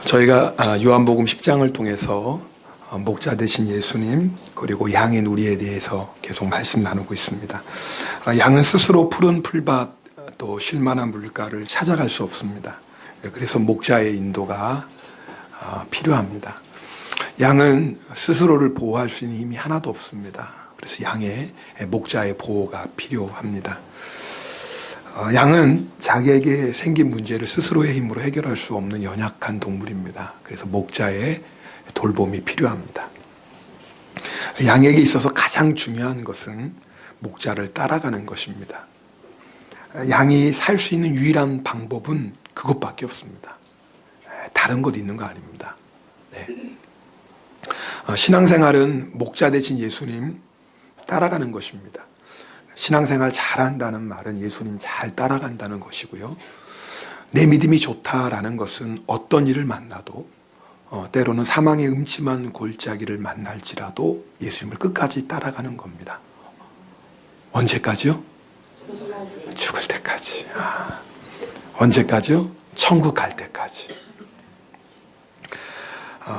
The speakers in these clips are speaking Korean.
저희가 요한복음 10장을 통해서 목자 되신 예수님 그리고 양의 누리에 대해서 계속 말씀 나누고 있습니다. 양은 스스로 푸른 풀밭 또 쉴만한 물가를 찾아갈 수 없습니다. 그래서 목자의 인도가 필요합니다. 양은 스스로를 보호할 수 있는 힘이 하나도 없습니다. 그래서 목자의 보호가 필요합니다. 양은 자기에게 생긴 문제를 스스로의 힘으로 해결할 수 없는 연약한 동물입니다. 그래서 목자의 돌봄이 필요합니다. 양에게 있어서 가장 중요한 것은 목자를 따라가는 것입니다. 양이 살 수 있는 유일한 방법은 그것밖에 없습니다. 다른 것 있는 거 아닙니다. 네. 신앙생활은 목자 되신 예수님 따라가는 것입니다. 신앙생활 잘한다는 말은 예수님 잘 따라간다는 것이고요. 내 믿음이 좋다라는 것은 어떤 일을 만나도 때로는 사망의 음침한 골짜기를 만날지라도 예수님을 끝까지 따라가는 겁니다. 언제까지요? 죽을 때까지. 언제까지요? 천국 갈 때까지.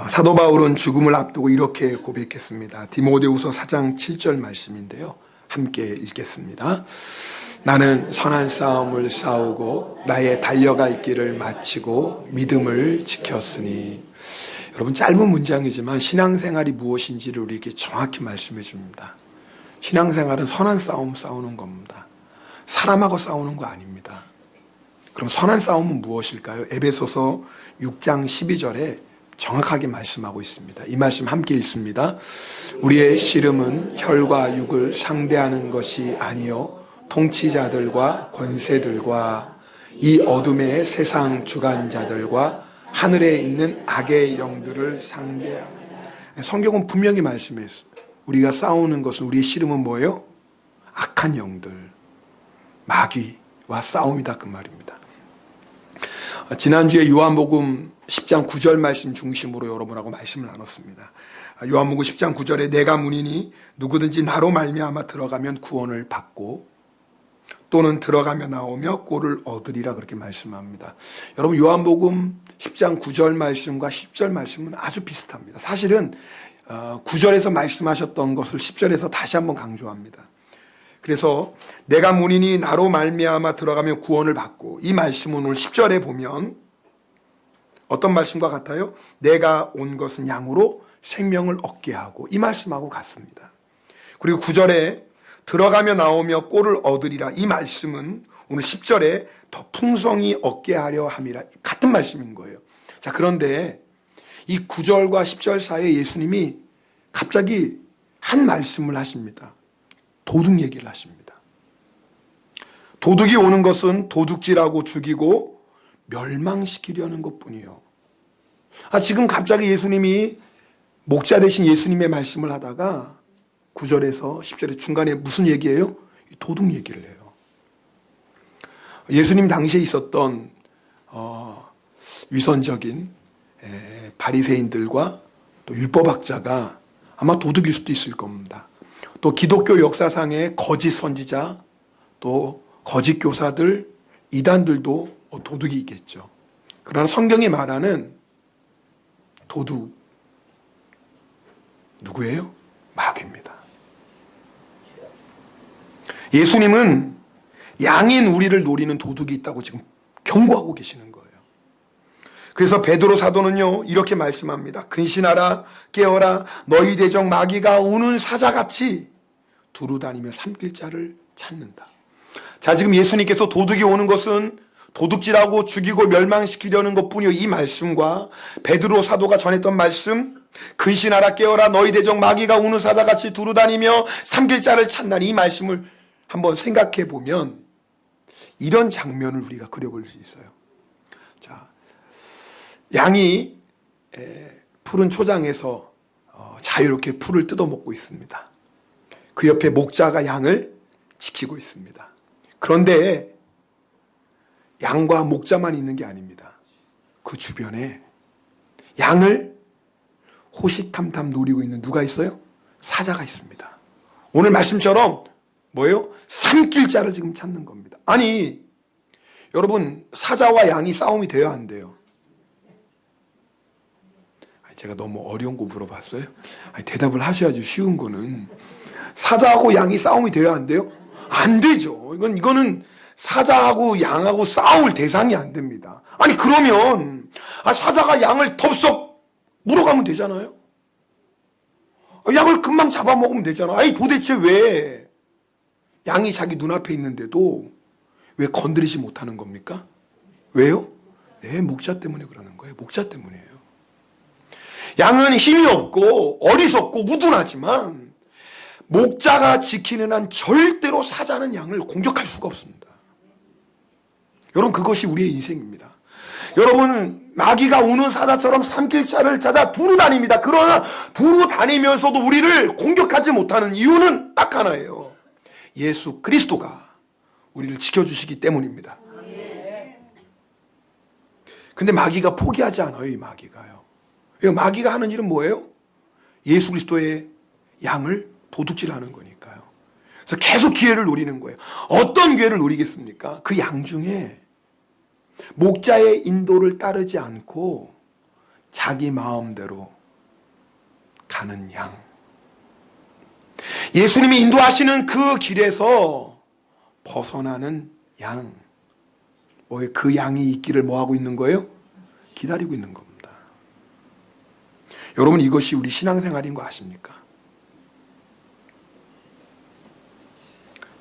사도 바울은 죽음을 앞두고 이렇게 고백했습니다. 디모데후서 4장 7절 말씀인데요. 함께 읽겠습니다. 나는 선한 싸움을 싸우고 나의 달려갈 길을 마치고 믿음을 지켰으니. 여러분, 짧은 문장이지만 신앙생활이 무엇인지를 우리에게 정확히 말씀해 줍니다. 신앙생활은 선한 싸움 싸우는 겁니다. 사람하고 싸우는 거 아닙니다. 그럼 선한 싸움은 무엇일까요? 에베소서 6장 12절에 정확하게 말씀하고 있습니다. 이 말씀 함께 읽습니다. 우리의 씨름은 혈과 육을 상대하는 것이 아니요 통치자들과 권세들과 이 어둠의 세상 주관자들과 하늘에 있는 악의 영들을 상대하는. 성경은 분명히 말씀했어요. 우리가 싸우는 것은, 우리의 씨름은 뭐예요? 악한 영들, 마귀와 싸움이다, 그 말입니다. 지난주에 요한복음 10장 9절 말씀 중심으로 여러분하고 말씀을 나눴습니다. 요한복음 10장 9절에 내가 문이니 누구든지 나로 말미암아 들어가면 구원을 받고 또는 들어가며 나오며 꼴을 얻으리라, 그렇게 말씀합니다. 여러분, 요한복음 10장 9절 말씀과 10절 말씀은 아주 비슷합니다. 사실은 9절에서 말씀하셨던 것을 10절에서 다시 한번 강조합니다. 그래서 내가 문이니 나로 말미암아 들어가면 구원을 받고, 이 말씀은 오늘 10절에 보면 어떤 말씀과 같아요? 내가 온 것은 양으로 생명을 얻게 하고, 이 말씀하고 같습니다. 그리고 9절에 들어가며 나오며 꼴을 얻으리라, 이 말씀은 오늘 10절에 더 풍성히 얻게 하려 함이라, 같은 말씀인 거예요. 자, 그런데 이 9절과 10절 사이에 예수님이 갑자기 한 말씀을 하십니다. 도둑 얘기를 하십니다. 도둑이 오는 것은 도둑질하고 죽이고 멸망시키려는 것뿐이요. 지금 갑자기 예수님이 목자 되신 예수님의 말씀을 하다가 9절에서 10절의 중간에 무슨 얘기예요? 도둑 얘기를 해요. 예수님 당시에 있었던 위선적인 바리새인들과 또 율법학자가 아마 도둑일 수도 있을 겁니다. 또 기독교 역사상의 거짓 선지자, 또 거짓 교사들, 이단들도 도둑이 있겠죠. 그러나 성경이 말하는 도둑 누구예요? 마귀입니다. 예수님은 양인 우리를 노리는 도둑이 있다고 지금 경고하고 계시는 거예요. 그래서 베드로 사도는요, 이렇게 말씀합니다. 근신하라, 깨어라, 너희 대적 마귀가 우는 사자같이 두루다니며 삼킬 자를 찾는다. 자, 지금 예수님께서 도둑이 오는 것은 도둑질하고 죽이고 멸망시키려는 것뿐이요, 이 말씀과 베드로 사도가 전했던 말씀, 근신하라, 깨어라, 너희 대적 마귀가 우는 사자같이 두루다니며 삼킬 자를 찾나니, 이 말씀을 한번 생각해 보면 이런 장면을 우리가 그려볼 수 있어요. 자, 양이 푸른 초장에서 자유롭게 풀을 뜯어먹고 있습니다. 그 옆에 목자가 양을 지키고 있습니다. 그런데 양과 목자만 있는 게 아닙니다. 그 주변에 양을 호시탐탐 노리고 있는 누가 있어요? 사자가 있습니다. 오늘 말씀처럼 뭐예요? 삼킬 자를 지금 찾는 겁니다. 아니, 여러분, 사자와 양이 싸움이 돼야 한대요. 제가 너무 어려운 거 물어봤어요? 아니, 대답을 하셔야지. 쉬운 거는. 사자하고 양이 싸움이 돼야 안 돼요? 안 되죠. 이거는 사자하고 양하고 싸울 대상이 안 됩니다. 아니 그러면 사자가 양을 덥석 물어가면 되잖아요. 양을 금방 잡아먹으면 되잖아. 아니 도대체 왜 양이 자기 눈앞에 있는데도 왜 건드리지 못하는 겁니까? 왜요? 네, 목자 때문에 그러는 거예요. 목자 때문이에요. 양은 힘이 없고 어리석고 우둔하지만 목자가 지키는 한 절대로 사자는 양을 공격할 수가 없습니다. 여러분 그것이 우리의 인생입니다. 여러분 마귀가 우는 사자처럼 삼킬자를 찾아 두루 다닙니다. 그러나 두루 다니면서도 우리를 공격하지 못하는 이유는 딱 하나예요. 예수 그리스도가 우리를 지켜주시기 때문입니다. 근데 마귀가 포기하지 않아요. 이 마귀가요. 마귀가 하는 일은 뭐예요? 예수 그리스도의 양을 도둑질하는 거니까요. 그래서 계속 기회를 노리는 거예요. 어떤 기회를 노리겠습니까? 그 양 중에 목자의 인도를 따르지 않고 자기 마음대로 가는 양. 예수님이 인도하시는 그 길에서 벗어나는 양. 그 양이 있기를 뭐하고 있는 거예요? 기다리고 있는 겁니다. 여러분 이것이 우리 신앙생활인 거 아십니까?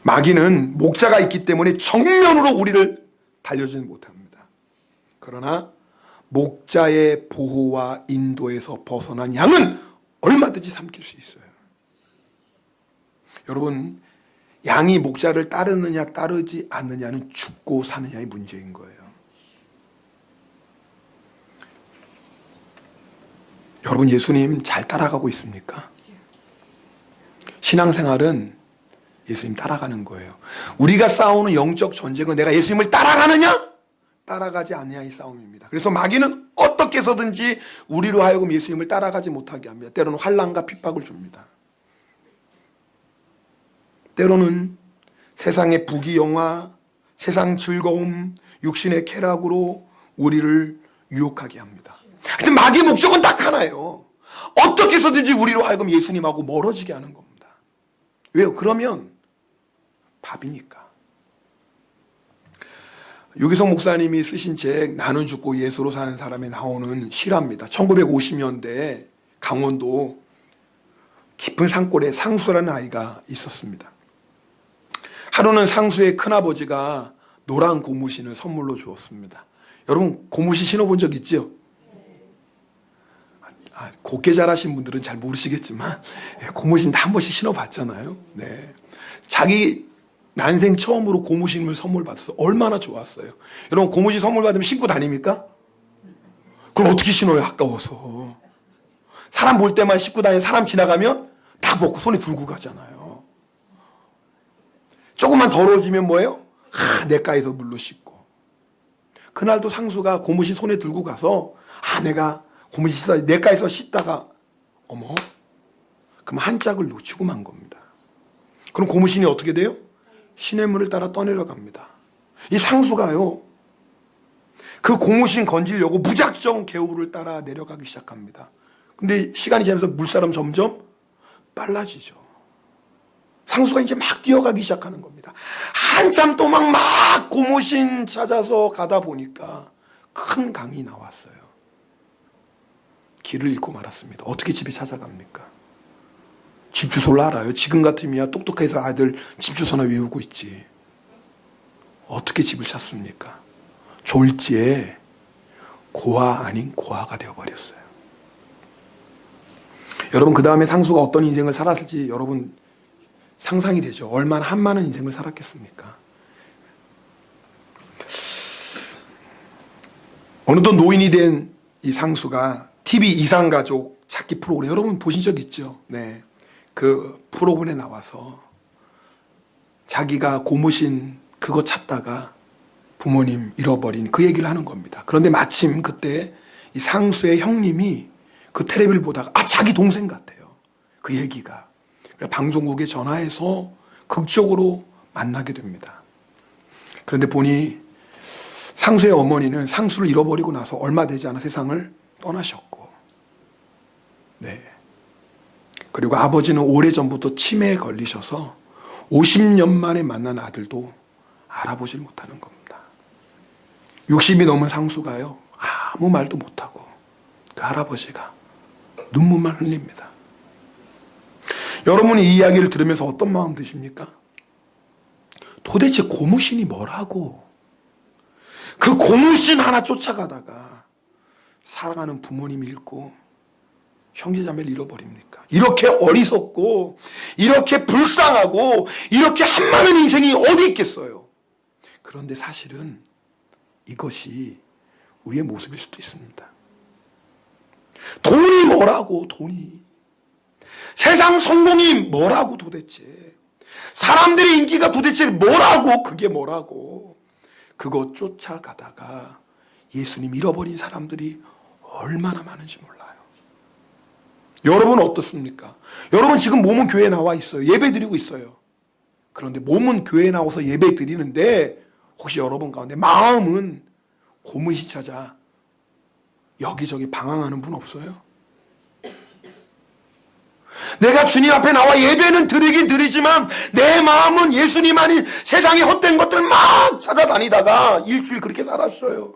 마귀는 목자가 있기 때문에 정면으로 우리를 달려주지 못합니다. 그러나 목자의 보호와 인도에서 벗어난 양은 얼마든지 삼킬 수 있어요. 여러분 양이 목자를 따르느냐 따르지 않느냐는 죽고 사느냐의 문제인 거예요. 여러분 예수님 잘 따라가고 있습니까? 신앙생활은 예수님 따라가는 거예요. 우리가 싸우는 영적 전쟁은 내가 예수님을 따라가느냐 따라가지 않느냐의 싸움입니다. 그래서 마귀는 어떻게 해서든지 우리로 하여금 예수님을 따라가지 못하게 합니다. 때로는 환난과 핍박을 줍니다. 때로는 세상의 부귀영화, 세상 즐거움, 육신의 쾌락으로 우리를 유혹하게 합니다. 근데 마귀의 목적은 딱 하나예요. 어떻게 해서든지 우리로 하여금 예수님하고 멀어지게 하는 겁니다. 왜요? 그러면 밥이니까. 유기성 목사님이 쓰신 책 나는 죽고 예수로 사는 사람에 나오는 실화입니다. 1950년대에 강원도 깊은 산골에 상수라는 아이가 있었습니다. 하루는 상수의 큰아버지가 노란 고무신을 선물로 주었습니다. 여러분 고무신 신어본 적 있죠? 곱게 자라신 분들은 잘 모르시겠지만 고무신 다 한 번씩 신어봤잖아요. 네. 자기 난생 처음으로 고무신을 선물 받았어. 얼마나 좋았어요. 여러분 고무신 선물 받으면 신고 다닙니까? 그럼 어떻게 신어요? 아까워서. 사람 볼 때만 신고 다니는 사람 지나가면 다 벗고 손에 들고 가잖아요. 조금만 더러워지면 뭐예요? 냇가에서 물로 씻고. 그날도 상수가 고무신 손에 들고 가서 내가 고무신 씻어 냇가에서 씻다가 어머 그럼 한 짝을 놓치고 만 겁니다. 그럼 고무신이 어떻게 돼요? 시냇물을 따라 떠내려갑니다. 이 상수가요 그 고무신 건지려고 무작정 개울을 따라 내려가기 시작합니다. 근데 시간이 지나면서 물살은 점점 빨라지죠. 상수가 이제 막 뛰어가기 시작하는 겁니다. 한참 동안 막 고무신 찾아서 가다 보니까 큰 강이 나왔어요. 길을 잃고 말았습니다. 어떻게 집에 찾아갑니까? 집 주소를 알아요. 지금 같으면 똑똑해서 아이들 집 주소나 외우고 있지. 어떻게 집을 찾습니까? 졸지에 고아 아닌 고아가 되어버렸어요. 여러분 그 다음에 상수가 어떤 인생을 살았을지 여러분 상상이 되죠. 얼마나 한많은 인생을 살았겠습니까? 어느덧 노인이 된 이 상수가 TV 이상가족 찾기 프로그램 여러분 보신 적 있죠? 네. 그 프로그램에 나와서 자기가 고무신 그거 찾다가 부모님 잃어버린 그 얘기를 하는 겁니다. 그런데 마침 그때 이 상수의 형님이 그 텔레비를 보다가 자기 동생 같아요. 그 얘기가. 방송국에 전화해서 극적으로 만나게 됩니다. 그런데 보니 상수의 어머니는 상수를 잃어버리고 나서 얼마 되지 않아 세상을 떠나셨고 네. 그리고 아버지는 오래전부터 치매에 걸리셔서 50년 만에 만난 아들도 알아보질 못하는 겁니다. 60이 넘은 상수가요, 아무 말도 못하고 그 할아버지가 눈물만 흘립니다. 여러분이 이 이야기를 들으면서 어떤 마음 드십니까? 도대체 고무신이 뭐라고? 그 고무신 하나 쫓아가다가 사랑하는 부모님 잃고 형제자매를 잃어버립니까? 이렇게 어리석고 이렇게 불쌍하고 이렇게 한많은 인생이 어디 있겠어요? 그런데 사실은 이것이 우리의 모습일 수도 있습니다. 돈이 뭐라고, 돈이. 세상 성공이 뭐라고 도대체. 사람들의 인기가 도대체 뭐라고, 그게 뭐라고. 그거 쫓아가다가 예수님 잃어버린 사람들이 얼마나 많은지 몰라요. 여러분은 어떻습니까? 여러분 지금 몸은 교회에 나와 있어요. 예배 드리고 있어요. 그런데 몸은 교회에 나와서 예배 드리는데 혹시 여러분 가운데 마음은 고무신 찾아 여기저기 방황하는 분 없어요? 내가 주님 앞에 나와 예배는 드리긴 드리지만 내 마음은 예수님 아닌 세상의 헛된 것들 막 찾아다니다가 일주일 그렇게 살았어요.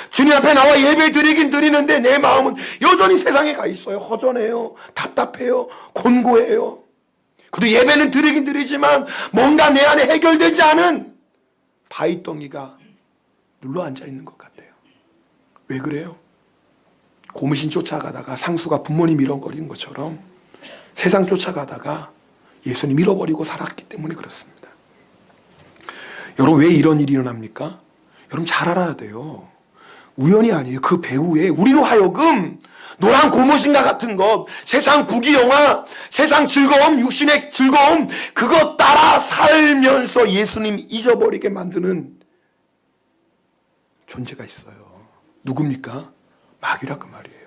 주님 앞에 나와 예배 드리긴 드리는데 내 마음은 여전히 세상에 가 있어요. 허전해요. 답답해요. 곤고해요. 그래도 예배는 드리긴 드리지만 뭔가 내 안에 해결되지 않은 바위덩이가 눌러 앉아 있는 것 같아요. 왜 그래요? 고무신 쫓아가다가 상수가 부모님 잃어버린 것처럼 세상 쫓아가다가 예수님 잃어버리고 살았기 때문에 그렇습니다. 여러분 왜 이런 일이 일어납니까? 여러분 잘 알아야 돼요. 우연이 아니에요. 그 배후에 우리로 하여금 노란 고무신과 같은 것, 세상 부귀영화, 세상 즐거움, 육신의 즐거움, 그것 따라 살면서 예수님 잊어버리게 만드는 존재가 있어요. 누굽니까? 마귀라 그 말이에요.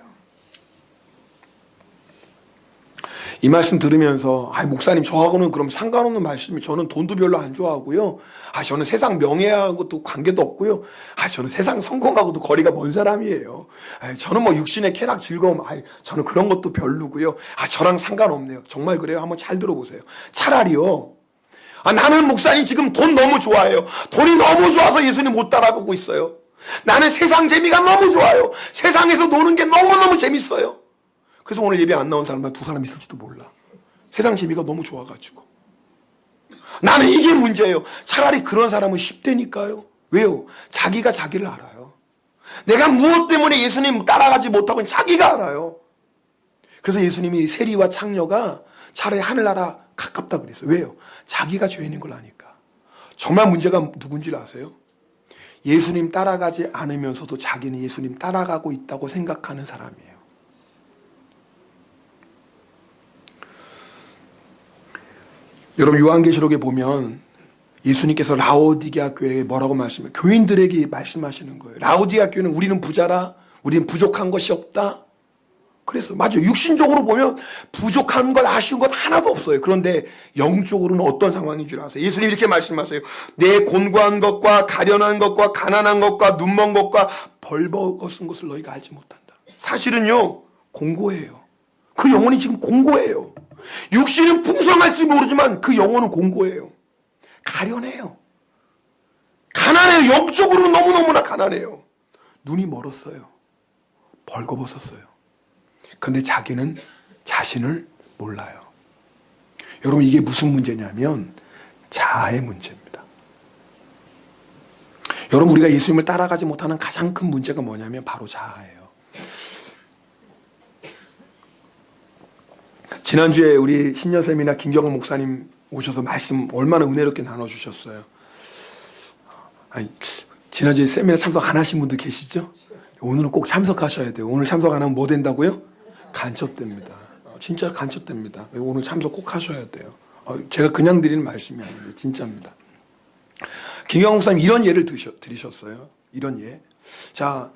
이 말씀 들으면서 목사님 저하고는 그럼 상관없는 말씀이, 저는 돈도 별로 안 좋아하고요. 저는 세상 명예하고도 관계도 없고요. 저는 세상 성공하고도 거리가 먼 사람이에요. 저는 뭐 육신의 쾌락 즐거움, 저는 그런 것도 별로고요. 저랑 상관없네요. 정말 그래요? 한번 잘 들어보세요. 차라리요, 나는 목사님 지금 돈 너무 좋아해요. 돈이 너무 좋아서 예수님 못 따라가고 있어요. 나는 세상 재미가 너무 좋아요. 세상에서 노는 게 너무너무 재밌어요. 그래서 오늘 예배 안 나온 사람은 두 사람 있을지도 몰라. 세상 재미가 너무 좋아가지고. 나는 이게 문제예요. 차라리 그런 사람은 10대니까요. 왜요? 자기가 자기를 알아요. 내가 무엇 때문에 예수님 따라가지 못하고 자기가 알아요. 그래서 예수님이 세리와 창녀가 차라리 하늘나라 가깝다 그랬어요. 왜요? 자기가 죄인인 걸 아니까. 정말 문제가 누군지 아세요? 예수님 따라가지 않으면서도 자기는 예수님 따라가고 있다고 생각하는 사람이에요. 여러분 요한계시록에 보면 예수님께서 라오디게아 교회에 뭐라고 말씀해요? 교인들에게 말씀하시는 거예요. 라오디게아 교회는 우리는 부자라, 우리는 부족한 것이 없다. 그래서 맞아요. 육신적으로 보면 부족한 것, 아쉬운 것 하나도 없어요. 그런데 영적으로는 어떤 상황인 줄 아세요? 예수님 이렇게 말씀하세요. 내 곤고한 것과 가련한 것과 가난한 것과 눈먼 것과 벌거벗은 것을 너희가 알지 못한다. 사실은요, 공고해요. 그 영혼이 지금 공고해요. 육신은 풍성할지 모르지만 그 영혼은 공고해요. 가련해요. 가난해요. 영적으로는 너무너무나 가난해요. 눈이 멀었어요. 벌거벗었어요. 근데 자기는 자신을 몰라요. 여러분 이게 무슨 문제냐면 자아의 문제입니다. 여러분 우리가 예수님을 따라가지 못하는 가장 큰 문제가 뭐냐면 바로 자아예요. 지난주에 우리 신여쌤이나 김경호 목사님 오셔서 말씀 얼마나 은혜롭게 나눠주셨어요. 지난주에 세미나 참석 안 하신 분들 계시죠? 오늘은 꼭 참석하셔야 돼요. 오늘 참석 안 하면 뭐 된다고요? 간첩됩니다. 진짜 간첩됩니다. 오늘 참석 꼭 하셔야 돼요. 제가 그냥 드리는 말씀이 아닌데 진짜입니다. 김경호 목사님 이런 예를 들으셨어요. 이런 예. 자,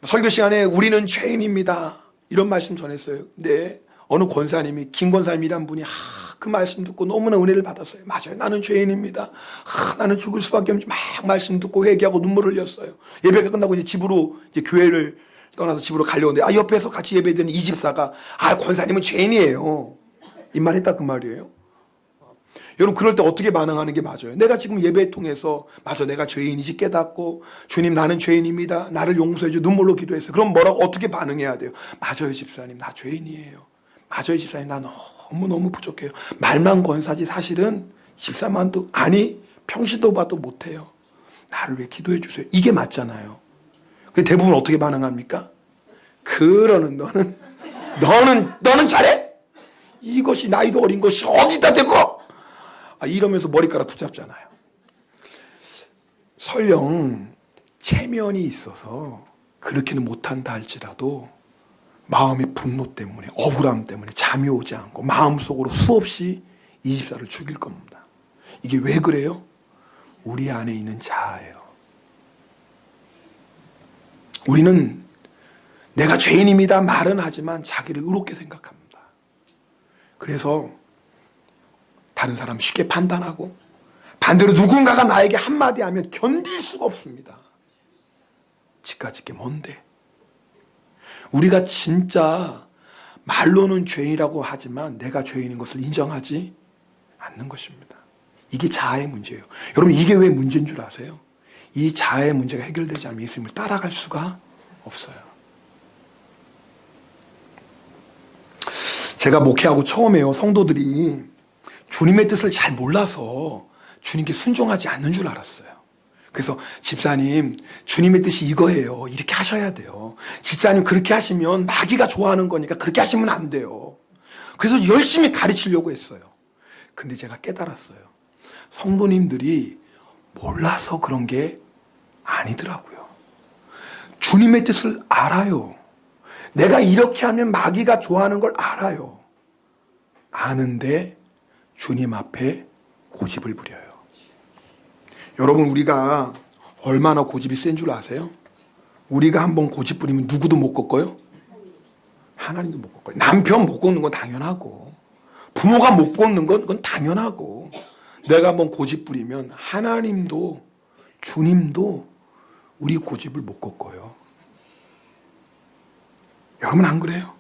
설교 시간에 우리는 죄인입니다. 이런 말씀 전했어요. 근데 어느 권사님이, 김 권사님이란 분이 그 말씀 듣고 너무나 은혜를 받았어요. 맞아요. 나는 죄인입니다. 나는 죽을 수밖에 없지. 막 말씀 듣고 회개하고 눈물을 흘렸어요. 예배가 끝나고 이제 집으로 이제 교회를 떠나서 집으로 가려는데 옆에서 같이 예배드리는 이 집사가 권사님은 죄인이에요. 이 말 했다 그 말이에요. 여러분 그럴 때 어떻게 반응하는 게 맞아요? 내가 지금 예배 통해서 맞아 내가 죄인이지 깨닫고 주님 나는 죄인입니다. 나를 용서해 주 눈물로 기도했어요. 그럼 뭐라고 어떻게 반응해야 돼요? 맞아요 집사님 나 죄인이에요. 맞아요 집사님 나 너무너무 부족해요. 말만 권사지 사실은 집사만도 평시도 봐도 못해요. 나를 왜 기도해 주세요. 이게 맞잖아요. 근데 대부분 어떻게 반응합니까? 그러는 너는 잘해? 이것이 나이도 어린 것이 어디다 대고 이러면서 머리카락 붙잡잖아요. 설령 체면이 있어서 그렇게는 못한다 할지라도 마음의 분노 때문에 억울함 때문에 잠이 오지 않고 마음속으로 수없이 이 집사를 죽일 겁니다. 이게 왜 그래요? 우리 안에 있는 자아예요. 우리는 내가 죄인입니다 말은 하지만 자기를 의롭게 생각합니다. 그래서 다른 사람 쉽게 판단하고 반대로 누군가가 나에게 한마디 하면 견딜 수가 없습니다. 지까짓 게 뭔데? 우리가 진짜 말로는 죄인이라고 하지만 내가 죄인인 것을 인정하지 않는 것입니다. 이게 자아의 문제예요. 여러분 이게 왜 문제인 줄 아세요? 이 자아의 문제가 해결되지 않으면 예수님을 따라갈 수가 없어요. 제가 목회하고 처음에요. 성도들이 주님의 뜻을 잘 몰라서 주님께 순종하지 않는 줄 알았어요. 그래서 집사님 주님의 뜻이 이거예요. 이렇게 하셔야 돼요. 집사님 그렇게 하시면 마귀가 좋아하는 거니까 그렇게 하시면 안 돼요. 그래서 열심히 가르치려고 했어요. 근데 제가 깨달았어요. 성도님들이 몰라서 그런 게 아니더라고요. 주님의 뜻을 알아요. 내가 이렇게 하면 마귀가 좋아하는 걸 알아요. 아는데 주님 앞에 고집을 부려요. 여러분 우리가 얼마나 고집이 센 줄 아세요? 우리가 한번 고집 부리면 누구도 못 꺾어요? 하나님도 못 꺾어요. 남편 못 꺾는 건 당연하고 부모가 못 꺾는 건 그건 당연하고 내가 한번 고집 부리면 하나님도 주님도 우리 고집을 못 꺾어요. 여러분 안 그래요?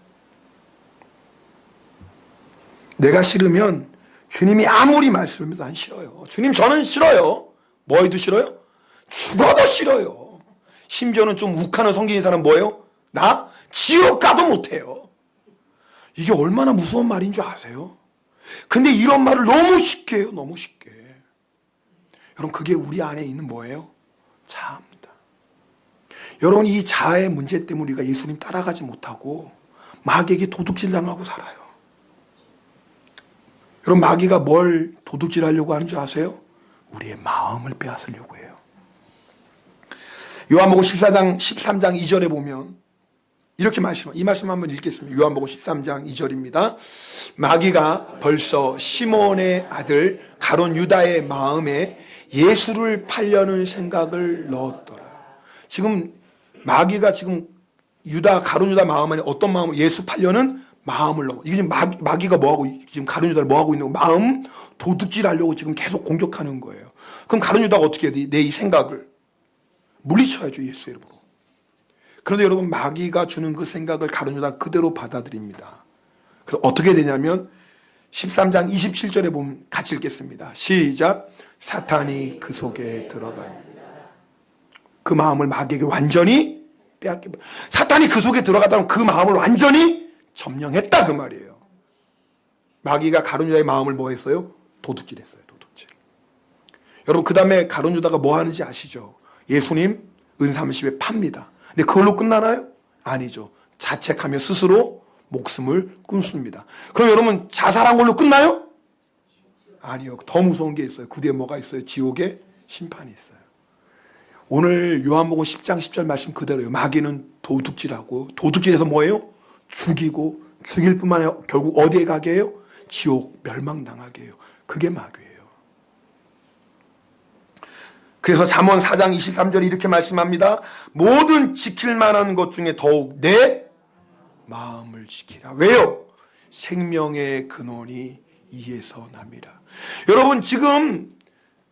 내가 싫으면 주님이 아무리 말씀해도 난 싫어요. 주님 저는 싫어요. 뭐 해도 싫어요? 죽어도 싫어요. 심지어는 좀 욱하는 성경인 사람 뭐예요? 나 지옥 가도 못해요. 이게 얼마나 무서운 말인 줄 아세요? 근데 이런 말을 너무 쉽게 해요. 너무 쉽게. 여러분 그게 우리 안에 있는 뭐예요? 자아입니다. 여러분 이 자아의 문제 때문에 우리가 예수님 따라가지 못하고 마귀에게 도둑질 당하고 살아요. 여러분 마귀가 뭘 도둑질하려고 하는 줄 아세요? 우리의 마음을 빼앗으려고 해요. 요한복음 14장 13장 2절에 보면 이렇게 이 말씀 한번 읽겠습니다. 요한복음 13장 2절입니다. 마귀가 벌써 시몬의 아들 가룟 유다의 마음에 예수를 팔려는 생각을 넣었더라. 지금 마귀가 지금 가룟 유다 마음 안에 어떤 마음을 예수 팔려는 마음을 넣어. 이게 지금 마귀가 뭐하고 지금 가룟 유다를 뭐하고 있는 거? 마음 도둑질하려고 지금 계속 공격하는 거예요. 그럼 가룟 유다가 어떻게 해야 돼? 내 이 생각을 물리쳐야죠 예수 이름으로. 그런데 여러분 마귀가 주는 그 생각을 가룟 유다가 그대로 받아들입니다. 그래서 어떻게 되냐면 13장 27절에 보면 같이 읽겠습니다. 시작. 사탄이 그 속에 들어가 그 마음을 마귀에게 완전히 빼앗겨. 사탄이 그 속에 들어가다면 그 마음을 완전히 점령했다 그 말이에요. 마귀가 가룟 유다의 마음을 뭐 했어요? 도둑질했어요. 도둑질. 여러분 그 다음에 가룟 유다가 뭐 하는지 아시죠? 예수님 은 30에 팝니다. 근데 그걸로 끝나나요? 아니죠. 자책하며 스스로 목숨을 끊습니다. 그럼 여러분 자살한 걸로 끝나요? 아니요. 더 무서운 게 있어요. 그 뒤에 뭐가 있어요? 지옥의 심판이 있어요. 오늘 요한복음 10장 10절 말씀 그대로예요. 마귀는 도둑질하고 도둑질해서 뭐예요? 죽이고 죽일 뿐만 아니라 결국 어디에 가게 해요? 지옥 멸망당하게 해요. 그게 마귀예요. 그래서 잠언 4장 23절에 이렇게 말씀합니다. 모든 지킬 만한 것 중에 더욱 내 마음을 지키라. 왜요? 생명의 근원이 이에서 남이라. 여러분 지금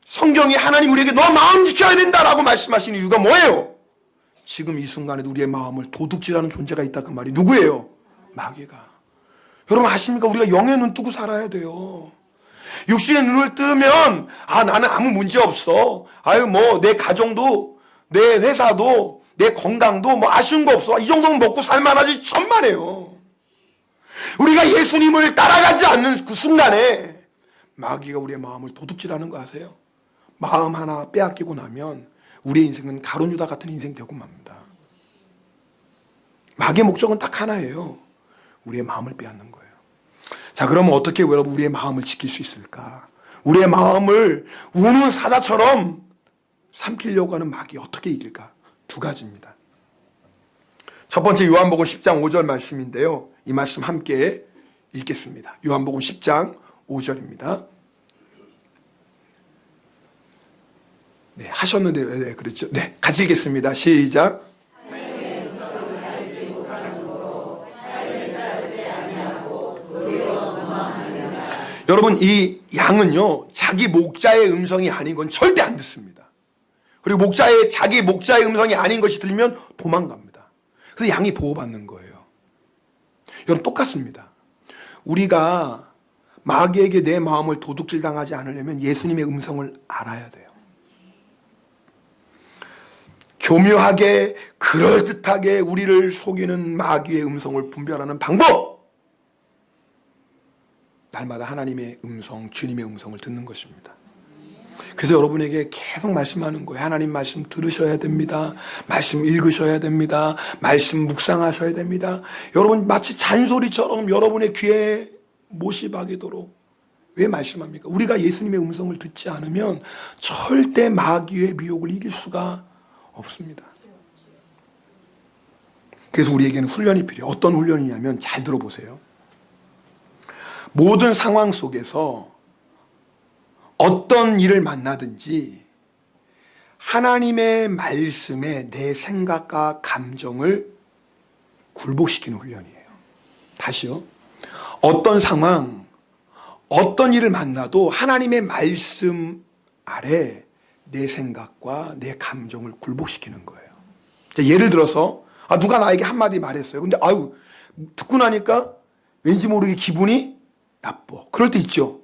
성경이 하나님 우리에게 너 마음 지켜야 된다라고 말씀하시는 이유가 뭐예요? 지금 이 순간에도 우리의 마음을 도둑질하는 존재가 있다 그 말이 누구예요? 마귀가. 여러분 아십니까? 우리가 영의 눈 뜨고 살아야 돼요. 육신의 눈을 뜨면 나는 아무 문제 없어. 뭐 내 가정도 내 회사도 내 건강도 뭐 아쉬운 거 없어. 이 정도면 먹고 살만하지 천만에요. 우리가 예수님을 따라가지 않는 그 순간에 마귀가 우리의 마음을 도둑질하는 거 아세요? 마음 하나 빼앗기고 나면 우리의 인생은 가룟 유다 같은 인생 되고 맙니다. 마귀의 목적은 딱 하나예요. 우리의 마음을 빼앗는 거예요. 자, 그러면 어떻게 여러분 우리의 마음을 지킬 수 있을까? 우리의 마음을 우는 사자처럼 삼키려고 하는 마귀 어떻게 이길까? 두 가지입니다. 첫 번째 요한복음 10장 5절 말씀인데요. 이 말씀 함께 읽겠습니다. 요한복음 10장 5절입니다. 네, 하셨는데, 네, 그렇죠. 네, 같이 읽겠습니다. 시작. 여러분, 이 양은요, 자기 목자의 음성이 아닌 건 절대 안 듣습니다. 그리고 자기 목자의 음성이 아닌 것이 들리면 도망갑니다. 그래서 양이 보호받는 거예요. 여러분, 똑같습니다. 우리가 마귀에게 내 마음을 도둑질 당하지 않으려면 예수님의 음성을 알아야 돼요. 교묘하게 그럴듯하게 우리를 속이는 마귀의 음성을 분별하는 방법, 날마다 하나님의 음성, 주님의 음성을 듣는 것입니다. 그래서 여러분에게 계속 말씀하는 거예요. 하나님 말씀 들으셔야 됩니다. 말씀 읽으셔야 됩니다. 말씀 묵상하셔야 됩니다. 여러분 마치 잔소리처럼 여러분의 귀에 못이 박이도록 왜 말씀합니까? 우리가 예수님의 음성을 듣지 않으면 절대 마귀의 미혹을 이길 수가 없습니다. 그래서 우리에게는 훈련이 필요해요. 어떤 훈련이냐면 잘 들어보세요. 모든 상황 속에서 어떤 일을 만나든지 하나님의 말씀에 내 생각과 감정을 굴복시키는 훈련이에요. 다시요. 어떤 상황, 어떤 일을 만나도 하나님의 말씀 아래 내 생각과 내 감정을 굴복시키는 거예요. 예를 들어서 누가 나에게 한마디 말했어요. 근데 듣고 나니까 왠지 모르게 기분이 나빠. 그럴 때 있죠.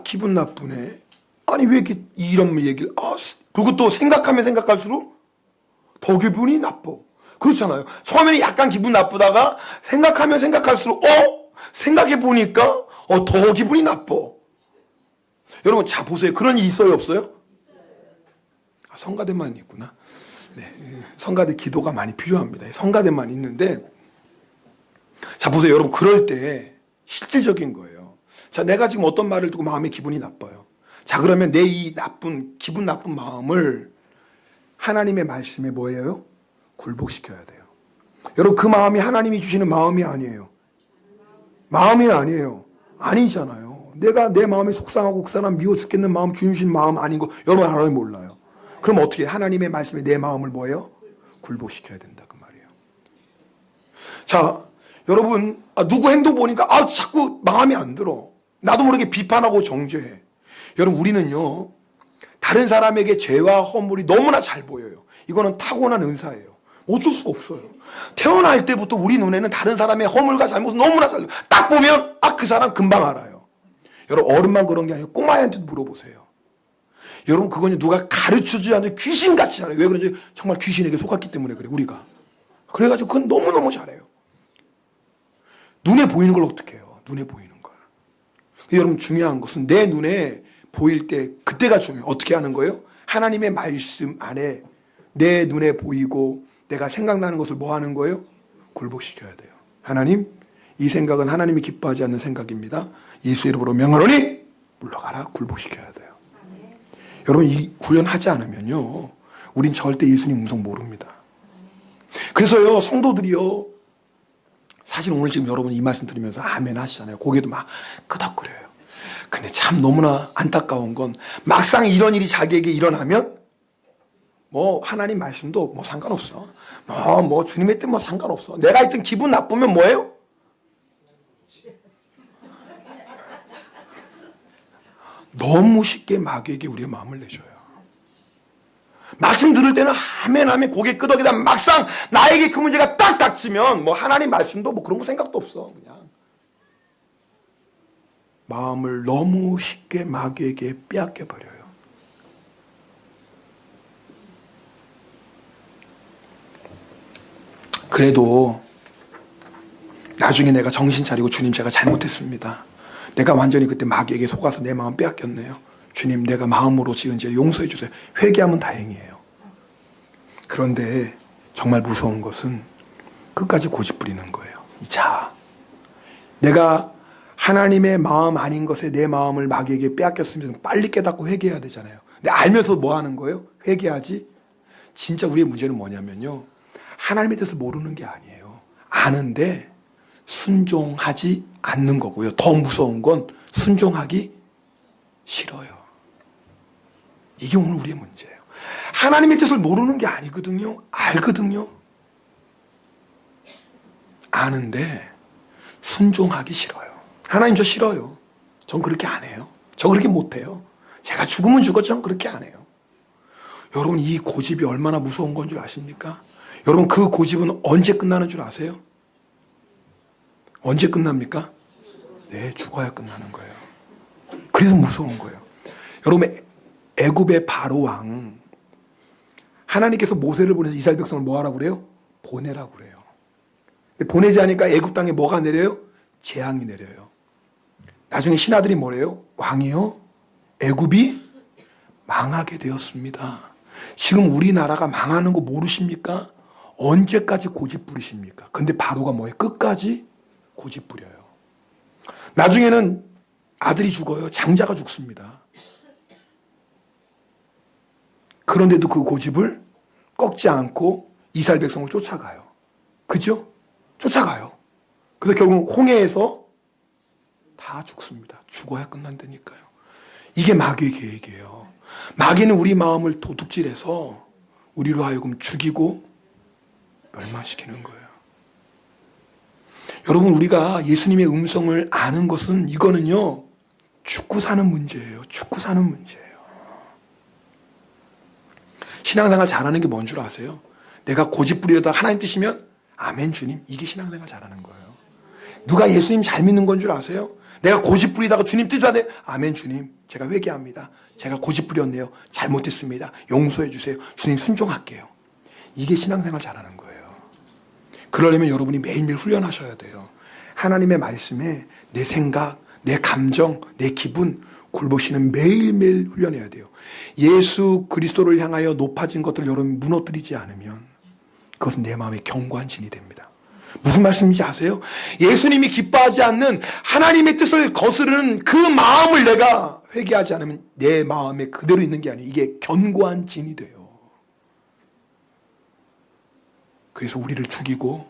기분 나쁘네. 아니 왜 이렇게 이런 얘기를 그리고 또 생각하면 생각할수록 더 기분이 나빠. 그렇잖아요. 처음에는 약간 기분 나쁘다가 생각하면 생각할수록 생각해보니까 더 기분이 나빠. 여러분 자 보세요. 그런 일 있어요 없어요? 성가대만 있구나. 네, 성가대 기도가 많이 필요합니다. 성가대만 있는데 자 보세요. 여러분 그럴 때 실질적인 거예요. 자, 내가 지금 어떤 말을 듣고 마음의 기분이 나빠요. 자, 그러면 내 이 기분 나쁜 마음을 하나님의 말씀에 뭐예요? 굴복시켜야 돼요. 여러분, 그 마음이 하나님이 주시는 마음이 아니에요. 마음이 아니에요. 아니잖아요. 내가 내 마음이 속상하고 그 사람 미워 죽겠는 마음, 주님 주신 마음 아닌 거 여러분 하나님 몰라요. 그럼 어떻게 하나님의 말씀에 내 마음을 뭐예요? 굴복시켜야 된다 그 말이에요. 자, 여러분 누구 행동 보니까 자꾸 마음이 안 들어. 나도 모르게 비판하고 정죄해. 여러분 우리는요 다른 사람에게 죄와 허물이 너무나 잘 보여요. 이거는 타고난 은사예요. 어쩔 수가 없어요. 태어날 때부터 우리 눈에는 다른 사람의 허물과 잘못은 너무나 잘 딱 보면 그 사람 금방 알아요. 여러분 어른만 그런 게 아니고 꼬마애한테도 물어보세요. 여러분 그건 누가 가르쳐주지 않는데 귀신같이 잘해요. 왜 그런지 정말 귀신에게 속았기 때문에 그래 우리가. 그래가지고 그건 너무너무 잘해요. 눈에 보이는 걸 어떻게 해요? 눈에 보이는 걸. 여러분 중요한 것은 내 눈에 보일 때 그때가 중요해요. 어떻게 하는 거예요? 하나님의 말씀 안에 내 눈에 보이고 내가 생각나는 것을 뭐 하는 거예요? 굴복시켜야 돼요. 하나님, 이 생각은 하나님이 기뻐하지 않는 생각입니다. 예수 이름으로 명하노니 물러가라. 굴복시켜야 돼요. 여러분 이 훈련하지 않으면요 우린 절대 예수님 음성 모릅니다. 그래서요 성도들이요 사실 오늘 지금 여러분 이 말씀 들으면서 아멘 하시잖아요. 고개도 막 끄덕거려요. 근데 참 너무나 안타까운 건 막상 이런 일이 자기에게 일어나면 하나님 말씀도 상관없어. 주님의 뜻 상관없어. 내가 하여튼 기분 나쁘면 뭐예요? 너무 쉽게 마귀에게 우리의 마음을 내줘요. 말씀 들을 때는 아멘 하면 고개 끄덕이다 막상 나에게 그 문제가 딱 닥치면 뭐 하나님 말씀도 뭐 그런 거 생각도 없어. 그냥 마음을 너무 쉽게 마귀에게 빼앗겨 버려요. 그래도 나중에 내가 정신 차리고 주님 제가 잘못했습니다. 내가 완전히 그때 마귀에게 속아서 내 마음 빼앗겼네요. 주님 내가 마음으로 지은 죄 용서해 주세요. 회개하면 다행이에요. 그런데 정말 무서운 것은 끝까지 고집 부리는 거예요. 이 자아. 내가 하나님의 마음 아닌 것에 내 마음을 마귀에게 빼앗겼으면 빨리 깨닫고 회개해야 되잖아요. 근데 알면서 뭐 하는 거예요? 회개하지? 진짜 우리의 문제는 뭐냐면요. 하나님의 뜻을 모르는 게 아니에요. 아는데 순종하지 않는 거고요. 더 무서운 건 순종하기 싫어요. 이게 오늘 우리의 문제예요. 하나님의 뜻을 모르는 게 아니거든요. 알거든요. 아는데 순종하기 싫어요. 하나님 저 싫어요. 전 그렇게 안 해요. 저 그렇게 못 해요. 제가 죽으면 죽었지 전 그렇게 안 해요. 여러분 이 고집이 얼마나 무서운 건 줄 아십니까? 여러분 그 고집은 언제 끝나는 줄 아세요? 언제 끝납니까? 네, 죽어야 끝나는 거예요. 그래서 무서운 거예요. 여러분 애굽의 바로 왕 하나님께서 모세를 보내서 이스라엘 백성을 뭐 하라고 그래요? 보내라고 그래요. 근데 보내지 않으니까 애굽 땅에 뭐가 내려요? 재앙이 내려요. 나중에 신하들이 뭐래요? 왕이요? 애굽이 망하게 되었습니다. 지금 우리나라가 망하는 거 모르십니까? 언제까지 고집 부리십니까? 근데 바로가 뭐예요? 끝까지 고집 부려요. 나중에는 아들이 죽어요. 장자가 죽습니다. 그런데도 그 고집을 꺾지 않고 이스라엘 백성을 쫓아가요. 그죠? 쫓아가요. 그래서 결국 홍해에서 다 죽습니다. 죽어야 끝난다니까요. 이게 마귀의 계획이에요. 마귀는 우리 마음을 도둑질해서 우리로 하여금 죽이고 멸망시키는 거예요. 여러분 우리가 예수님의 음성을 아는 것은 이거는요. 죽고 사는 문제예요. 죽고 사는 문제예요. 신앙생활 잘하는 게 뭔 줄 아세요? 내가 고집 부리려다 하나님 뜻이면 아멘 주님 이게 신앙생활 잘하는 거예요. 누가 예수님 잘 믿는 건 줄 아세요? 내가 고집 부리다가 주님 뜻하되 아멘 주님 제가 회개합니다. 제가 고집 부렸네요. 잘못했습니다. 용서해 주세요. 주님 순종할게요. 이게 신앙생활 잘하는 거예요. 그러려면 여러분이 매일매일 훈련하셔야 돼요. 하나님의 말씀에 내 생각, 내 감정, 내 기분 골보시는 매일매일 훈련해야 돼요. 예수 그리스도를 향하여 높아진 것들을 여러분이 무너뜨리지 않으면 그것은 내 마음의 견고한 진이 됩니다. 무슨 말씀인지 아세요? 예수님이 기뻐하지 않는 하나님의 뜻을 거스르는 그 마음을 내가 회개하지 않으면 내 마음에 그대로 있는 게 아니에요. 이게 견고한 진이 돼요. 그래서 우리를 죽이고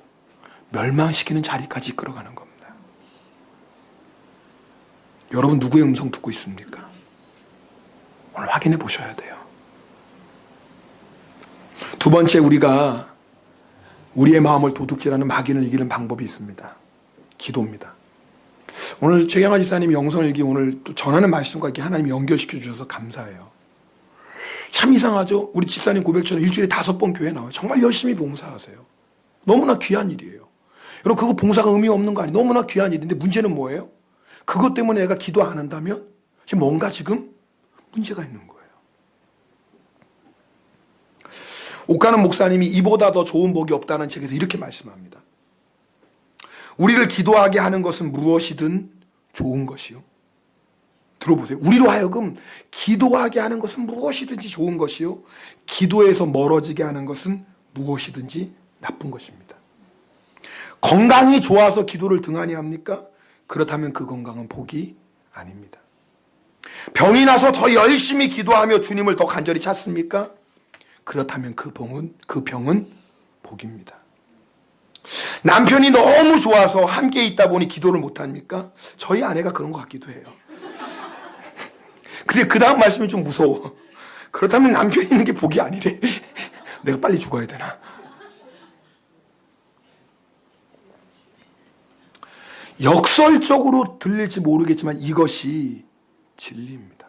멸망시키는 자리까지 이끌어가는 겁니다. 여러분 누구의 음성 듣고 있습니까? 오늘 확인해 보셔야 돼요. 두 번째 우리가 우리의 마음을 도둑질하는 마귀를 이기는 방법이 있습니다. 기도입니다. 오늘 최경화 집사님이 영성일기 오늘 또 전하는 말씀과 이렇게 하나님이 연결시켜 주셔서 감사해요. 참 이상하죠? 우리 집사님 고백처럼 일주일에 5번 교회 나와요. 정말 열심히 봉사하세요. 너무나 귀한 일이에요. 여러분 그거 봉사가 의미 없는 거 아니에요? 너무나 귀한 일인데 문제는 뭐예요? 그것 때문에 내가 기도 안 한다면 지금 뭔가 지금 문제가 있는 거예요. 옥가는 목사님이 이보다 더 좋은 복이 없다는 책에서 이렇게 말씀합니다. 우리를 기도하게 하는 것은 무엇이든 좋은 것이요. 들어보세요. 우리로 하여금 기도하게 하는 것은 무엇이든지 좋은 것이요. 기도에서 멀어지게 하는 것은 무엇이든지 나쁜 것입니다. 건강이 좋아서 기도를 등한히 합니까? 그렇다면 그 건강은 복이 아닙니다. 병이 나서 더 열심히 기도하며 주님을 더 간절히 찾습니까? 그렇다면 그 병은 복입니다. 남편이 너무 좋아서 함께 있다 보니 기도를 못합니까? 저희 아내가 그런 것 같기도 해요. 근데 그 다음 말씀이 좀 무서워. 그렇다면 남편이 있는 게 복이 아니래. 내가 빨리 죽어야 되나? 역설적으로 들릴지 모르겠지만 이것이 진리입니다.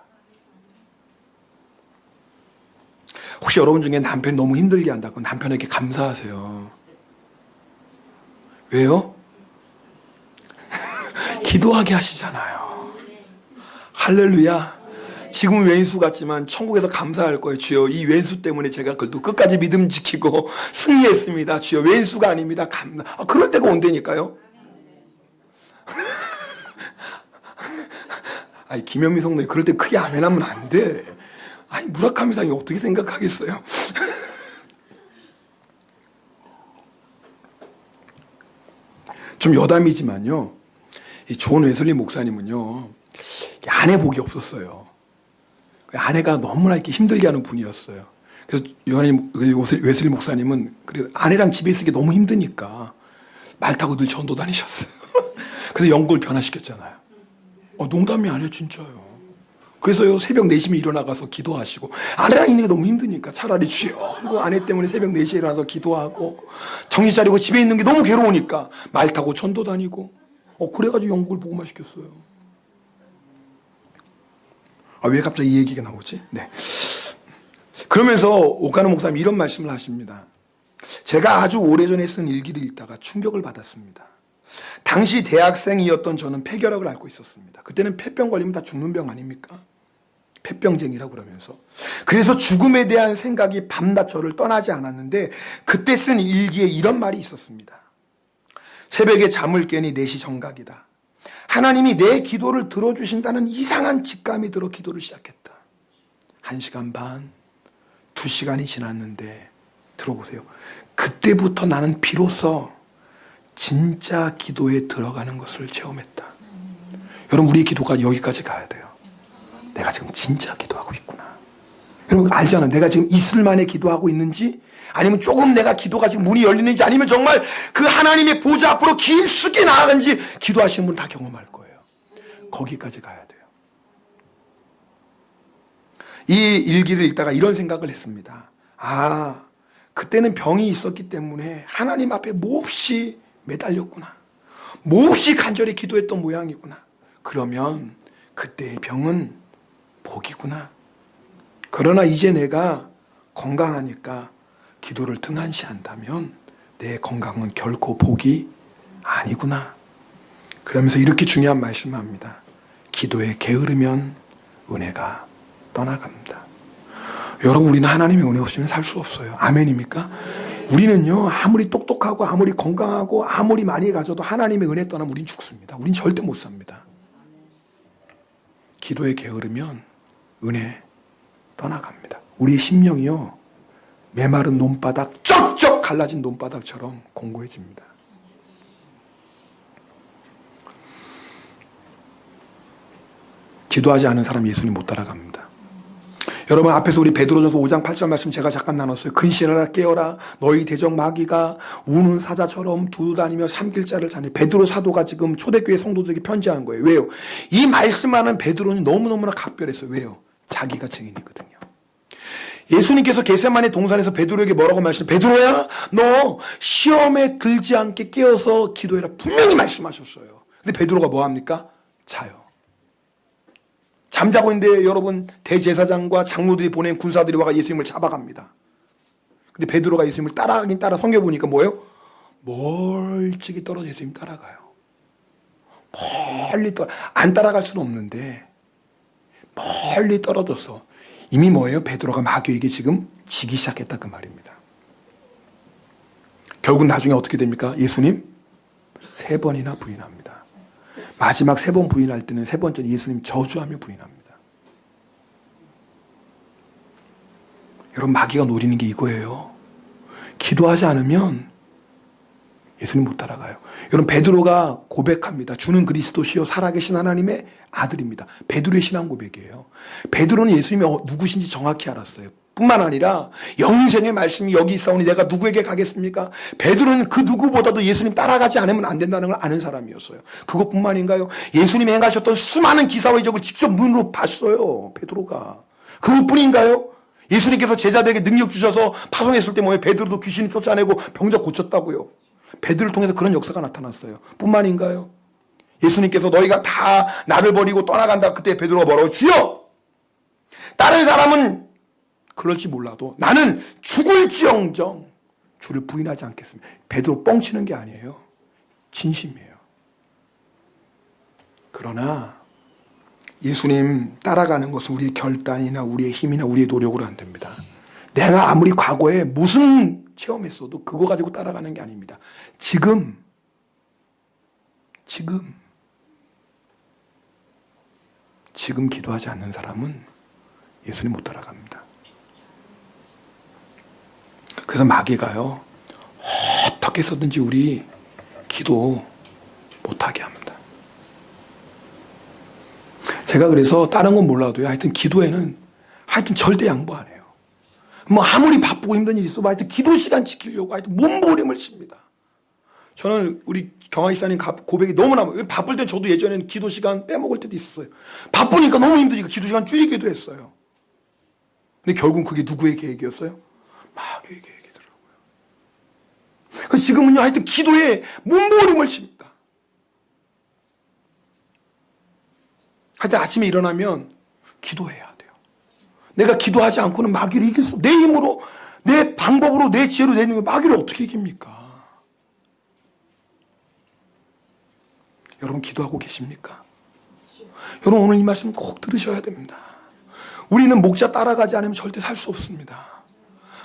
혹시 여러분 중에 남편이 너무 힘들게 한다고 남편에게 감사하세요. 왜요? 기도하게 하시잖아요. 할렐루야. 지금 왼수 같지만 천국에서 감사할 거예요. 주여, 이 왼수 때문에 제가 그래도 끝까지 믿음 지키고 승리했습니다. 주여, 왼수가 아닙니다. 그럴 때가 온다니까요. 아니, 김현미 성도님 그럴 때 크게 아멘하면 안 돼. 아니, 무라카미 상이 어떻게 생각하겠어요? 좀 여담이지만요, 이 존 웨슬리 목사님은요, 아내 복이 없었어요. 아내가 너무나 이렇게 힘들게 하는 분이었어요. 그래서 웨슬리 목사님은 아내랑 집에 있기 너무 힘드니까 말 타고 늘 전도 다니셨어요. 그래서 영국을 변화시켰잖아요. 농담이 아니에요, 진짜요. 그래서요, 새벽 4시에 일어나가서 기도하시고, 아내랑 있는 게 너무 힘드니까 차라리 주여, 그 아내 때문에 새벽 4시에 일어나서 기도하고, 정신 차리고 집에 있는 게 너무 괴로우니까 말 타고 전도 다니고, 그래가지고 영국을 복음화 시켰어요. 왜 갑자기 이 얘기가 나오지? 네. 그러면서 오카노 목사님이 이런 말씀을 하십니다. 제가 아주 오래전에 쓴 일기를 읽다가 충격을 받았습니다. 당시 대학생이었던 저는 폐결핵을 앓고 있었습니다. 그때는 폐병 걸리면 다 죽는 병 아닙니까? 폐병쟁이라고 그러면서. 그래서 죽음에 대한 생각이 밤낮 저를 떠나지 않았는데 그때 쓴 일기에 이런 말이 있었습니다. 새벽에 잠을 깨니 4시 정각이다. 하나님이 내 기도를 들어주신다는 이상한 직감이 들어 기도를 시작했다. 1시간 반, 2시간이 지났는데 들어보세요. 그때부터 나는 비로소 진짜 기도에 들어가는 것을 체험했다. 여러분, 우리의 기도가 여기까지 가야 돼요. 내가 지금 진짜 기도하고 있구나. 여러분 알잖아요. 내가 지금 이슬만에 기도하고 있는지, 아니면 조금 내가 기도가 지금 문이 열리는지, 아니면 정말 그 하나님의 보좌 앞으로 깊숙이 나아가는지 기도하시는 분 다 경험할 거예요. 거기까지 가야 돼요. 이 일기를 읽다가 이런 생각을 했습니다. 그때는 병이 있었기 때문에 하나님 앞에 몹시 매달렸구나. 몹시 간절히 기도했던 모양이구나. 그러면 그때의 병은 복이구나. 그러나 이제 내가 건강하니까 기도를 등한시한다면 내 건강은 결코 복이 아니구나. 그러면서 이렇게 중요한 말씀을 합니다. 기도에 게으르면 은혜가 떠나갑니다. 여러분, 우리는 하나님의 은혜 없이는 살 수 없어요. 아멘입니까? 우리는요, 아무리 똑똑하고 아무리 건강하고 아무리 많이 가져도 하나님의 은혜 떠나면 우린 죽습니다. 우린 절대 못 삽니다. 기도에 게으르면 은혜 떠나갑니다. 우리의 심령이요, 메마른 논바닥, 쩍쩍 갈라진 논바닥처럼 공고해집니다. 기도하지 않은 사람 예수님 못 따라갑니다. 여러분, 앞에서 우리 베드로전서 5장 8절 말씀 제가 잠깐 나눴어요. 근신하라, 깨어라, 너희 대적 마귀가 우는 사자처럼 두루다니며 삼킬자를 자네. 베드로 사도가 지금 초대교회 성도들에게 편지한 거예요. 왜요? 이 말씀하는 베드로는 너무너무나 각별했어요. 왜요? 자기가 증인이거든요. 예수님께서 겟세마네 동산에서 베드로에게 뭐라고 말씀하셨어요? 베드로야, 너 시험에 들지 않게 깨어서 기도해라. 분명히 말씀하셨어요. 근데 베드로가 뭐합니까? 자요. 잠자고 있는데 여러분, 대제사장과 장로들이 보낸 군사들이 와가 예수님을 잡아갑니다. 근데 베드로가 예수님을 따라가긴 섬겨보니까 뭐예요? 멀찍이 떨어져 예수님 따라가요. 멀리 안 따라갈 수는 없는데 멀리 떨어져서 이미 뭐예요? 베드로가 마귀에게 지금 지기 시작했다, 그 말입니다. 결국 나중에 어떻게 됩니까? 예수님 3번이나 부인합니다. 마지막 3번 부인할 때는 3번째 예수님 저주하며 부인합니다. 여러분, 마귀가 노리는 게 이거예요. 기도하지 않으면 예수님 못 따라가요. 여러분, 베드로가 고백합니다. 주는 그리스도시요 살아계신 하나님의 아들입니다. 베드로의 신앙 고백이에요. 베드로는 예수님이 누구신지 정확히 알았어요. 뿐만 아니라 영생의 말씀이 여기 있사오니 내가 누구에게 가겠습니까? 베드로는 그 누구보다도 예수님 따라가지 않으면 안 된다는 걸 아는 사람이었어요. 그것뿐만인가요? 예수님이 행하셨던 수많은 기사와 이적을 직접 눈으로 봤어요, 베드로가. 그것뿐인가요? 예수님께서 제자들에게 능력 주셔서 파송했을 때 뭐예요? 베드로도 귀신을 쫓아내고 병자 고쳤다고요. 베드로를 통해서 그런 역사가 나타났어요. 뿐만인가요? 예수님께서 너희가 다 나를 버리고 떠나간다. 그때 베드로가 뭐라고? 주여! 다른 사람은 그럴지 몰라도 나는 죽을지언정 주를 부인하지 않겠습니다. 베드로 뻥치는 게 아니에요. 진심이에요. 그러나 예수님 따라가는 것은 우리의 결단이나 우리의 힘이나 우리의 노력으로 안 됩니다. 내가 아무리 과거에 무슨 체험했어도 그거 가지고 따라가는 게 아닙니다. 지금 기도하지 않는 사람은 예수님 못 따라갑니다. 그래서 마귀가요, 어떻게 해서든지 우리 기도 못하게 합니다. 제가 그래서 다른 건 몰라도요, 하여튼 기도에는 하여튼 절대 양보 안 해요. 뭐 아무리 바쁘고 힘든 일이 있어도 하여튼 기도 시간 지키려고 하여튼 몸부림을 칩니다. 저는 우리 경아 이사님 고백이 너무나, 바쁠 때 저도 예전에는 기도 시간 빼먹을 때도 있었어요. 바쁘니까 너무 힘드니까 기도 시간 줄이기도 했어요. 근데 결국 그게 누구의 계획이었어요? 마귀의 계획이더라고요. 그래서 지금은요, 하여튼 기도에 몸부림을 칩니다. 하여튼 아침에 일어나면 기도해야 돼요. 내가 기도하지 않고는 마귀를 이길 수, 내 힘으로, 내 방법으로, 내 지혜로 내는 거 마귀를 어떻게 이깁니까? 여러분 기도하고 계십니까? 여러분 오늘 이 말씀 꼭 들으셔야 됩니다. 우리는 목자 따라가지 않으면 절대 살 수 없습니다.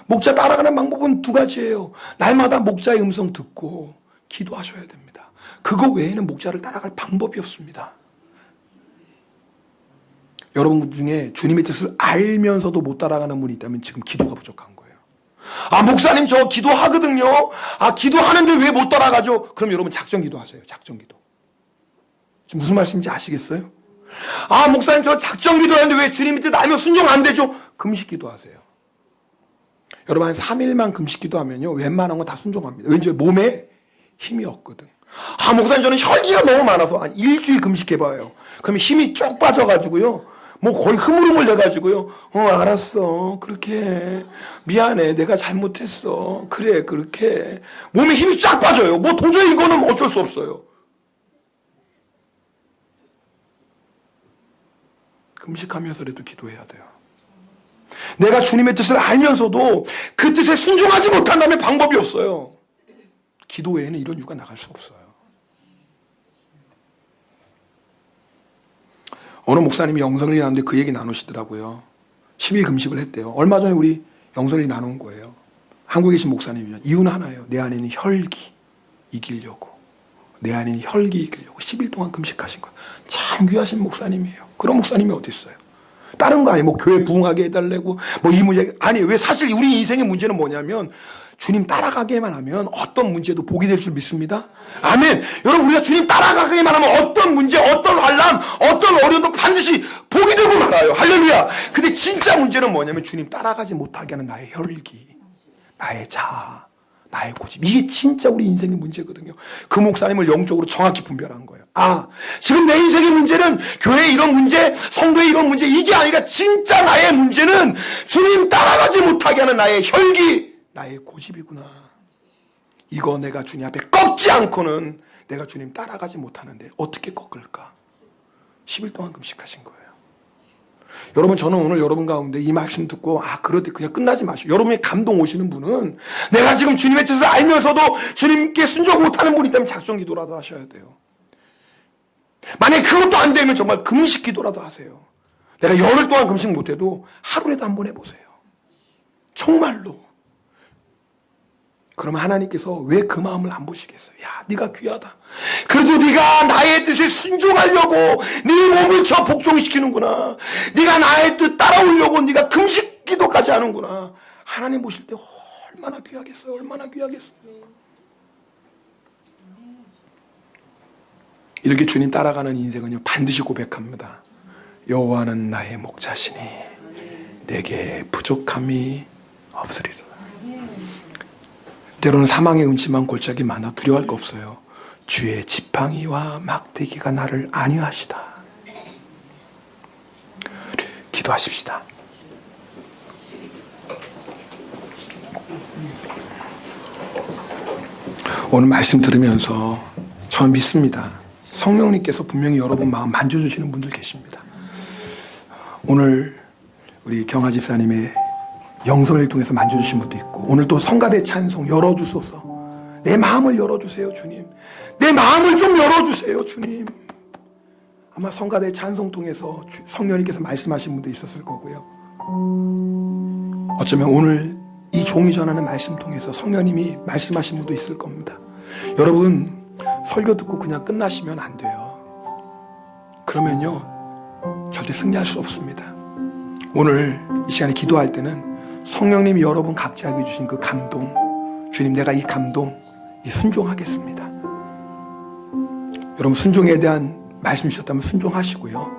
목자 따라가는 방법은 두 가지예요. 날마다 목자의 음성 듣고 기도하셔야 됩니다. 그거 외에는 목자를 따라갈 방법이 없습니다. 여러분 중에 주님의 뜻을 알면서도 못 따라가는 분이 있다면 지금 기도가 부족한 거예요. 아, 목사님 저 기도하거든요. 아, 기도하는데 왜 못 따라가죠? 그럼 여러분 작정 기도하세요. 작정 기도. 지금 무슨 말씀인지 아시겠어요? 아, 목사님 저 작정 기도하는데 왜 주님의 뜻 알면 순종 안 되죠? 금식 기도하세요. 여러분 한 3일만 금식 기도하면요, 웬만한 건 다 순종합니다. 왠지 몸에 힘이 없거든. 아, 목사님 저는 혈기가 너무 많아서 한 일주일 금식해봐요. 그러면 힘이 쭉 빠져가지고요, 뭐 거의 흐물흐물 돼가지고요, 알았어, 그렇게 해. 미안해, 내가 잘못했어, 그래, 그렇게 해. 몸에 힘이 쫙 빠져요. 뭐 도저히 이거는 어쩔 수 없어요. 금식하면서라도 기도해야 돼요. 내가 주님의 뜻을 알면서도 그 뜻에 순종하지 못한다면 방법이 없어요. 기도 외에는 이런 이유가 나갈 수 없어요. 어느 목사님이 영성일이 나누는데 그 얘기 나누시더라고요. 10일 금식을 했대요. 얼마 전에 우리 영성일이 나눈 거예요. 한국에 계신 목사님이요. 이유는 하나예요. 내 안에 있는 혈기 이기려고. 내 안에 있는 혈기 이기려고 10일 동안 금식하신 거예요. 참 귀하신 목사님이에요. 그런 목사님이 어디 있어요? 다른 거 아니에요. 뭐 교회 부흥하게 해달라고 뭐 이 문제 아니, 왜 사실 우리 인생의 문제는 뭐냐면 주님 따라가게만 하면 어떤 문제도 복이 될 줄 믿습니다. 아멘. 여러분 우리가 주님 따라가게만 하면 어떤 문제, 어떤 환난, 어떤 어려움도 반드시 복이 되고 말아요. 할렐루야. 근데 진짜 문제는 뭐냐면 주님 따라가지 못하게 하는 나의 혈기, 나의 자아, 나의 고집. 이게 진짜 우리 인생의 문제거든요. 그 목사님을 영적으로 정확히 분별한 거예요. 아, 지금 내 인생의 문제는 교회의 이런 문제, 성도의 이런 문제, 이게 아니라 진짜 나의 문제는 주님 따라가지 못하게 하는 나의 혈기, 나의 고집이구나. 이거 내가 주님 앞에 꺾지 않고는 내가 주님 따라가지 못하는데 어떻게 꺾을까? 10일 동안 금식하신 거예요. 여러분 저는 오늘 여러분 가운데 이 말씀 듣고 그러대 그냥 끝나지 마시고, 여러분의 감동 오시는 분은 내가 지금 주님의 뜻을 알면서도 주님께 순종 못하는 분이 있다면 작정 기도라도 하셔야 돼요. 만약에 그것도 안 되면 정말 금식 기도라도 하세요. 내가 열흘 동안 금식 못해도 하루라도 한번 해보세요. 정말로. 그러면 하나님께서 왜 그 마음을 안 보시겠어요? 야, 네가 귀하다. 그래도 네가 나의 뜻에 순종하려고 네 몸을 저 복종시키는구나. 네가 나의 뜻 따라오려고 네가 금식 기도까지 하는구나. 하나님 보실 때 얼마나 귀하겠어요. 얼마나 귀하겠어요. 이렇게 주님 따라가는 인생은요, 반드시 고백합니다. 여호와는 나의 목자시니 내게 부족함이 없으리라. 때로는 사망의 음침한 골짜기 많아 두려워할 거 없어요. 주의 지팡이와 막대기가 나를 안위하시다. 기도하십시다. 오늘 말씀 들으면서 저는 믿습니다. 성령님께서 분명히 여러분 마음 만져주시는 분들 계십니다. 오늘 우리 경아 집사님의 영성을 통해서 만져주신 분도 있고, 오늘 또 성가대 찬송 열어주소서. 내 마음을 열어주세요, 주님. 내 마음을 좀 열어주세요, 주님. 아마 성가대 찬송 통해서 성령님께서 말씀하신 분도 있었을 거고요. 어쩌면 오늘 이 종이 전하는 말씀 통해서 성령님이 말씀하신 분도 있을 겁니다. 여러분, 설교 듣고 그냥 끝나시면 안 돼요. 그러면요, 절대 승리할 수 없습니다. 오늘 이 시간에 기도할 때는 성령님이 여러분 각자에게 주신 그 감동, 주님, 내가 이 감동 순종하겠습니다. 여러분, 순종에 대한 말씀 주셨다면 순종하시고요.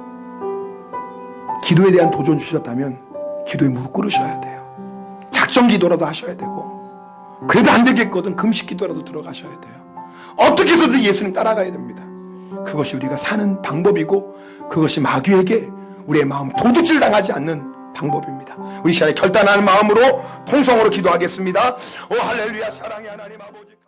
기도에 대한 도전 주셨다면 기도에 무릎 꿇으셔야 돼요. 작정 기도라도 하셔야 되고, 그래도 안 되겠거든 금식 기도라도 들어가셔야 돼요. 어떻게 해서든 예수님 따라가야 됩니다. 그것이 우리가 사는 방법이고, 그것이 마귀에게 우리의 마음 도둑질 당하지 않는 방법입니다. 우리 시간에 결단하는 마음으로 통성으로 기도하겠습니다. 오 할렐루야. 사랑의 하나님 아버지.